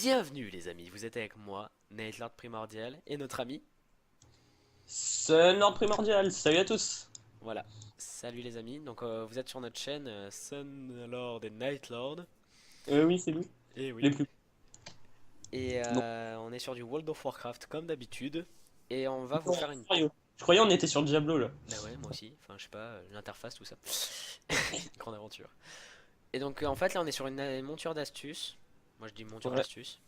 Bienvenue les amis, vous êtes avec moi, Nate Lord Primordial, et notre ami. Sun Primordial, salut à tous. Voilà, salut les amis, donc vous êtes sur notre chaîne Sun Lord et Night Lord, Oui, c'est lui. et oui. Les plus. Et Non, on est sur du World of Warcraft comme d'habitude, et on va vous non, faire une... sérieux. Je croyais on était sur Diablo là. Bah ouais, moi aussi, enfin je sais pas, l'interface, tout ça. Une grande aventure. Et donc en fait là on est sur une monture d'astuce, moi je dis monture Ouais. d'astuce.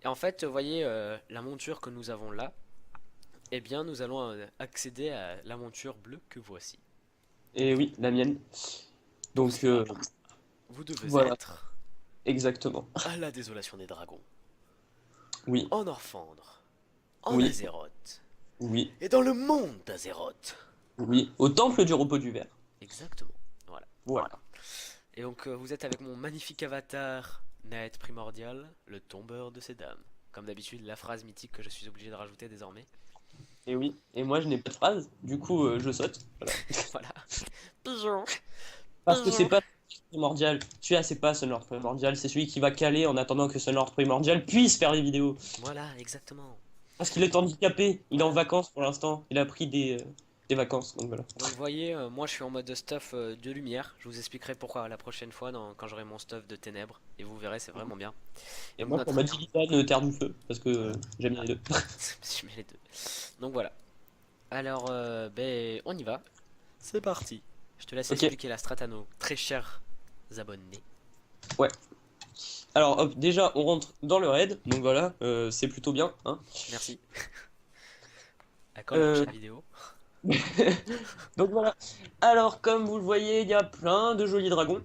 Et en fait, vous voyez la monture que nous avons là, eh bien nous allons accéder à la monture bleue que voici. Et oui, la mienne. Pour Donc cela, vous devez voilà, être exactement. à la désolation des dragons, Oui, en Orphandre, en oui, Azeroth, oui, et dans le monde d'Azeroth. oui. Au temple du repos du verre. Exactement. Voilà. Voilà. Et donc vous êtes avec mon magnifique avatar, Naët Primordial, le tombeur de ces dames. Comme d'habitude, la phrase mythique que je suis obligé de rajouter désormais. Et oui. Et moi je n'ai pas de phrase, du coup je saute. Voilà. Voilà. Pigeon, Parce que c'est pigeon. pas Primordial. Celui-là c'est pas Sunlord Primordial, c'est celui qui va caler en attendant que Sunlord Primordial puisse faire les vidéos. Voilà, exactement. Parce qu'il est handicapé, il est en Voilà. vacances pour l'instant. Il a pris des vacances, donc voilà. Donc vous voyez, moi je suis en mode stuff de lumière. Je vous expliquer pourquoi la prochaine fois quand j'aurai mon stuff de ténèbres. Et vous verrez, c'est vraiment bien. Et Et donc moi pour notre... ma Illidan, Terre du Feu, parce que j'aime bien les deux. Je mets les deux. Donc voilà. Alors, ben, on y va. C'est parti. Je te laisse Ok, expliquer la strat à nos très chers abonnés. ouais. Alors hop, déjà on rentre dans le raid, donc voilà, c'est plutôt bien, hein. Merci. À quand la Euh, prochaine vidéo? donc voilà. Alors comme vous le voyez, il y a plein de jolis dragons.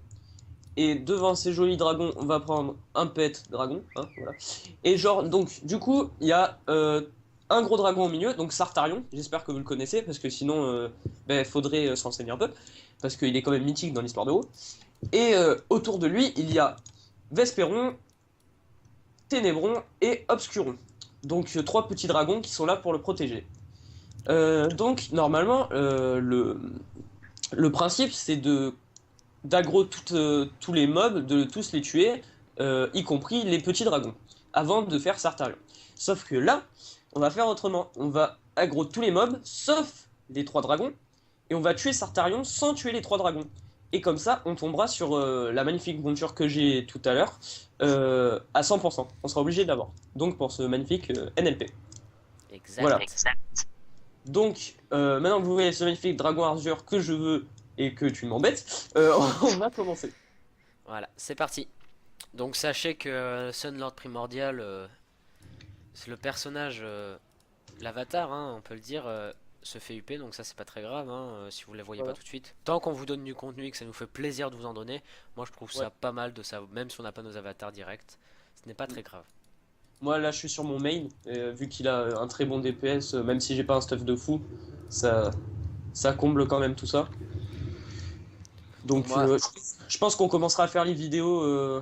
Et devant ces jolis dragons, on va prendre un pet dragon, hein, voilà. Et genre, donc du coup, il y a un gros dragon au milieu, donc Sartarion. J'espère que vous le connaissez, parce que sinon, ben, faudrait s'en renseigner un peu, parce qu'il est quand même mythique dans l'histoire de WoW. Et autour de lui, il y a Vesperon, Ténébron et Obscuron. Donc trois petits dragons qui sont là pour le protéger. Donc normalement, le principe c'est de d'aggro tous les mobs, de tous les tuer, y compris les petits dragons, avant de faire Sartarion. Sauf que là, on va faire autrement. On va aggro tous les mobs, sauf les trois dragons, et on va tuer Sartarion sans tuer les trois dragons. Et comme ça, on tombera sur la magnifique monture que j'ai tout à l'heure à 100%. On sera obligé de l'avoir. Donc pour ce magnifique NLP. Voilà. Exact. Donc maintenant que vous voyez ce magnifique dragon Arthur que je veux et que tu m'embêtes, on va commencer. Voilà, c'est parti. Donc sachez que Sunlord Primordial, c'est le personnage, l'avatar, hein, on peut le dire, se fait UP, donc ça c'est pas très grave, hein, si vous ne la voyez pas Voilà. tout de suite. Tant qu'on vous donne du contenu et que ça nous fait plaisir de vous en donner, moi je trouve Ouais. ça pas mal de ça, même si on n'a pas nos avatars directs, ce n'est pas très grave. Moi là je suis sur mon main, vu qu'il a un très bon DPS, même si j'ai pas un stuff de fou, ça, ça comble quand même tout ça. Donc Donc moi, je pense qu'on commencera à faire les vidéos,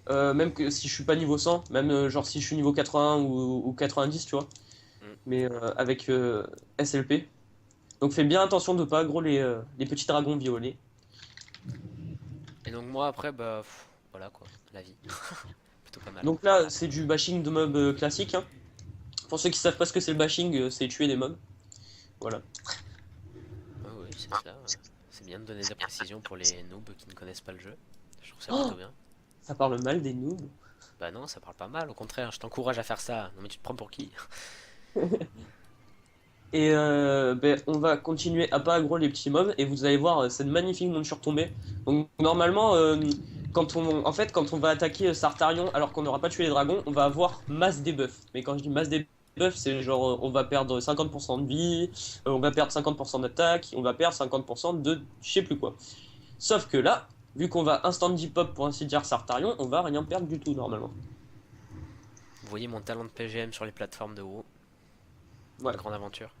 même que si je suis pas niveau 100, même genre si je suis niveau 80 ou 90, tu vois, hmm. mais avec SLP. Donc fais bien attention de pas aggro les petits dragons violets. Et donc moi après, bah voilà quoi, la vie, plutôt pas mal. Donc là c'est du bashing de mobs classique, hein. Pour ceux qui savent pas ce que c'est le bashing, c'est tuer des mobs. Voilà. Ah oui, c'est cela. C'est bien de donner des précisions pour les noobs qui ne connaissent pas le jeu. Je trouve ça Oh, plutôt bien. ça parle mal des noobs. Bah non, ça parle pas mal, au contraire, je t'encourage à faire ça. Non mais tu te prends pour qui? Et ben, on va continuer à pas aggro les petits mobs et vous allez voir cette magnifique monture tomber. Donc normalement, en fait, quand on va attaquer Sartarion alors qu'on n'aura pas tué les dragons, on va avoir masse debuff. Mais quand je dis masse debuff, c'est genre on va perdre 50% de vie, on va perdre 50% d'attaque, on va perdre 50% de je sais plus quoi. Sauf que là, vu qu'on va instant pop pour ainsi dire Sartarion, on va rien perdre du tout normalement. Vous voyez mon talent de PGM sur les plateformes de WoW, une Ouais. grande aventure.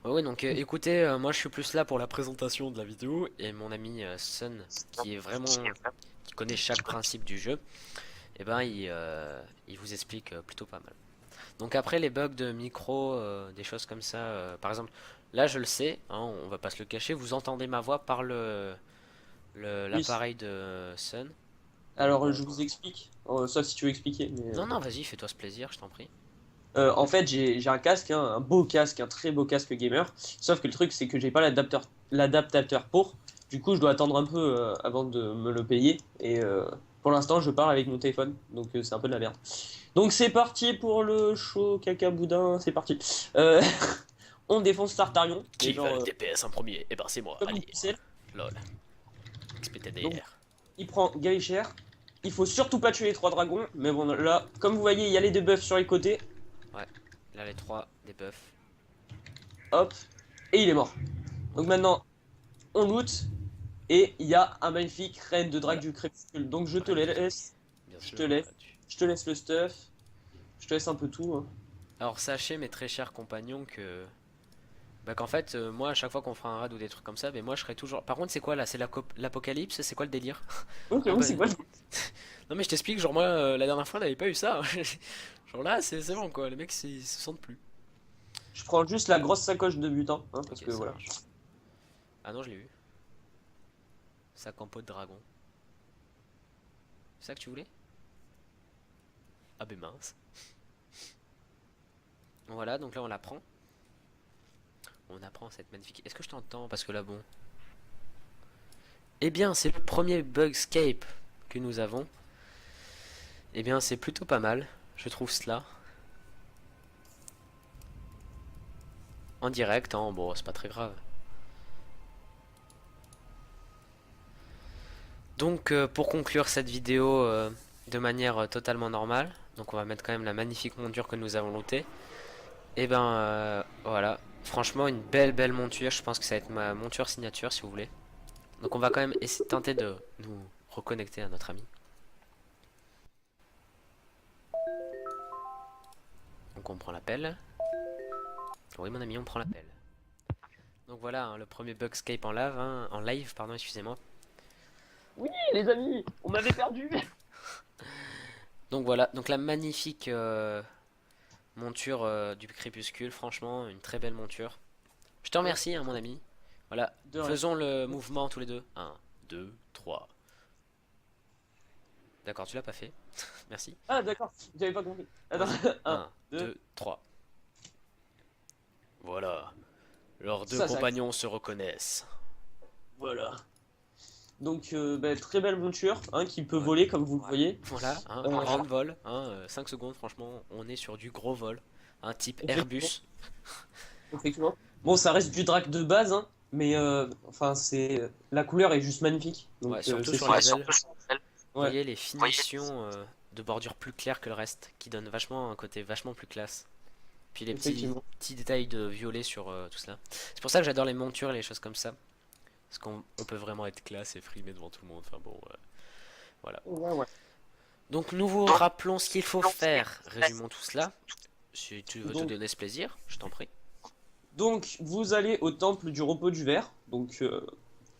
Ouais, ouais, donc écoutez, moi je suis plus là pour la présentation de la vidéo et mon ami Sun, qui est vraiment, qui connaît chaque principe du jeu, et ben il vous explique plutôt pas mal. Donc après les bugs de micro, des choses comme ça, par exemple, là je le sais, hein, on va pas se le cacher, vous entendez ma voix par Oui. l'appareil de Sun. Alors je vous explique, sauf si tu veux expliquer. Mais, Non, non, vas-y, fais-toi ce plaisir, je t'en prie. en fait, j'ai un casque, hein, un beau casque, un très beau casque gamer. Sauf que le truc, c'est que j'ai pas l'adaptateur pour. Du coup, je dois attendre un peu avant de me le payer. Et pour l'instant, je parle avec mon téléphone. Donc, c'est un peu de la merde. Donc, c'est parti pour le show caca boudin. C'est parti. Euh, on défonce Tartarion. Qui Mais va genre, le DPS en premier? Eh ben, c'est moi, comme une allez. pucelle. Lol. Donc, XPTDR. il prend Gaicher. Il faut surtout pas tuer les 3 dragons. Mais bon, là, comme vous voyez, il y a les debuffs sur les côtés. Ouais, là, les 3 debuffs. Hop. Et il est mort. Donc, Ok, maintenant, on loot. Et il y a un magnifique raid de drague voilà. du crépuscule. Donc je te Rien du laisse, bien je sûr. te laisse, je te laisse le stuff, je te laisse un peu tout, hein. Alors, sachez, mes très chers compagnons, que. Bah, qu'en fait, moi, à chaque fois qu'on fera un raid ou des trucs comme ça, mais moi, je serai toujours. Par contre, c'est quoi là? C'est l'apocalypse? C'est quoi le délire? Ok, Ah bon, bah. c'est quoi Non, mais je t'explique, genre, moi, la dernière fois, on n'avait pas eu ça. Genre là, c'est bon quoi, les mecs ils se sentent plus. Je prends juste la grosse sacoche de butin, hein, parce Ok, que ça voilà. marche. Ah non, je l'ai eu. Sac en peau de dragon. C'est ça que tu voulais? Ah ben mince. Voilà, donc là on la prend. On apprend cette magnifique. Est-ce que je t'entends? Parce que là, bon. Eh bien, c'est le premier Bugscape que nous avons. Eh bien, c'est plutôt pas mal, je trouve cela. En direct, hein, bon, c'est pas très grave. Donc, pour conclure cette vidéo de manière totalement normale, donc on va mettre quand même la magnifique monture que nous avons lootée. Et ben, voilà. Franchement, une belle monture. Je pense que ça va être ma monture signature, si vous voulez. Donc, on va quand même essayer de tenter de nous reconnecter à notre ami. Donc, on prend l'appel. Oui, mon ami, on prend l'appel. Donc voilà, hein, le premier Bugscape en live, pardon, excusez-moi. Oui, les amis, on m'avait perdu. Donc voilà, donc la magnifique monture du crépuscule, franchement, une très belle monture. Je te remercie, hein, mon ami. Voilà, De rien. faisons le mouvement tous les deux. Un, 2, 3. D'accord, tu l'as pas fait. Merci. Ah d'accord, j'avais pas compris. Attends, Vas-y. un, Un, deux, 2, 3. Voilà. Leurs deux ça, compagnons se reconnaissent. voilà. Donc bah, très belle monture, hein, qui peut Ouais. voler comme vous le voyez. Voilà, hein, Euh, grand vol, hein, 5 secondes, franchement, on est sur du gros vol. Un type effectivement, Airbus. effectivement. Bon, ça reste du drac de base, hein, mais enfin c'est la couleur est juste magnifique. Donc Ouais, surtout c'est sur ça. les ailes. Vous Ouais. voyez les finitions de bordure plus claires que le reste, qui donnent vachement un côté vachement plus classe. Puis les Effectivement. petits détails de violet sur tout cela. C'est pour ça que j'adore les montures et les choses comme ça. Parce qu'on peut vraiment être classe et frimer devant tout le monde. Enfin bon, voilà. Ouais, ouais. Donc nous vous rappelons ce qu'il faut faire. Résumons tout cela. Si tu veux te Donc, donner ce plaisir, je t'en prie. donc, vous allez au temple du repos du verre, donc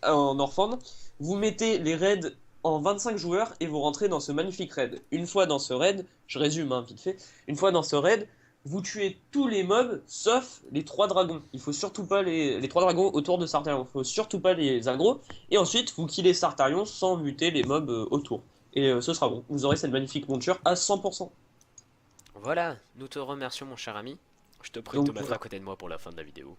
en Orphan. Vous mettez les raids en 25 joueurs et vous rentrez dans ce magnifique raid. Une fois dans ce raid, je résume hein, vite fait, une fois dans ce raid, vous tuez tous les mobs sauf les 3 dragons. Il faut surtout pas les 3 dragons autour de Sartarion. Il faut surtout pas les aggro. Et ensuite, vous killez Sartarion sans muter les mobs autour. Et ce sera bon. Vous aurez cette magnifique monture à 100%. Voilà, nous te remercions mon cher ami. Je te prie de te Donc, mettre à côté de moi pour la fin de la vidéo.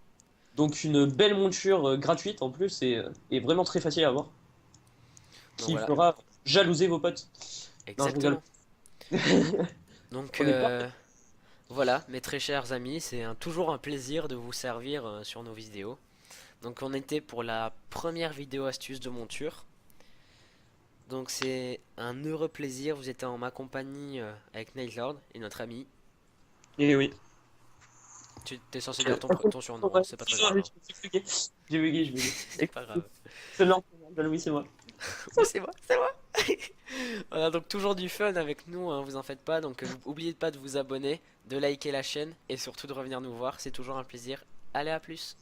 donc une belle monture gratuite en plus et vraiment très facile à avoir. Donc Qui voilà, fera jalouser vos potes. Non, je rigole. exactement. Donc On est pas. voilà, mes très chers amis, c'est toujours un plaisir de vous servir sur nos vidéos. Donc on était pour la première vidéo astuce de monture. Donc c'est un heureux plaisir, vous étiez en ma compagnie avec Nightlord et notre ami. Et oui. Tu es censé dire ton surnom, hein, Ouais, c'est pas très grave. Hein. J'ai bugué, j'ai bugué. C'est pas grave. C'est l'ordre, oui, c'est moi. Oui, c'est moi, c'est moi. Voilà, donc toujours du fun avec nous, hein, vous en faites pas. Donc oubliez pas de vous abonner, de liker la chaîne et surtout de revenir nous voir, c'est toujours un plaisir. Allez, à plus.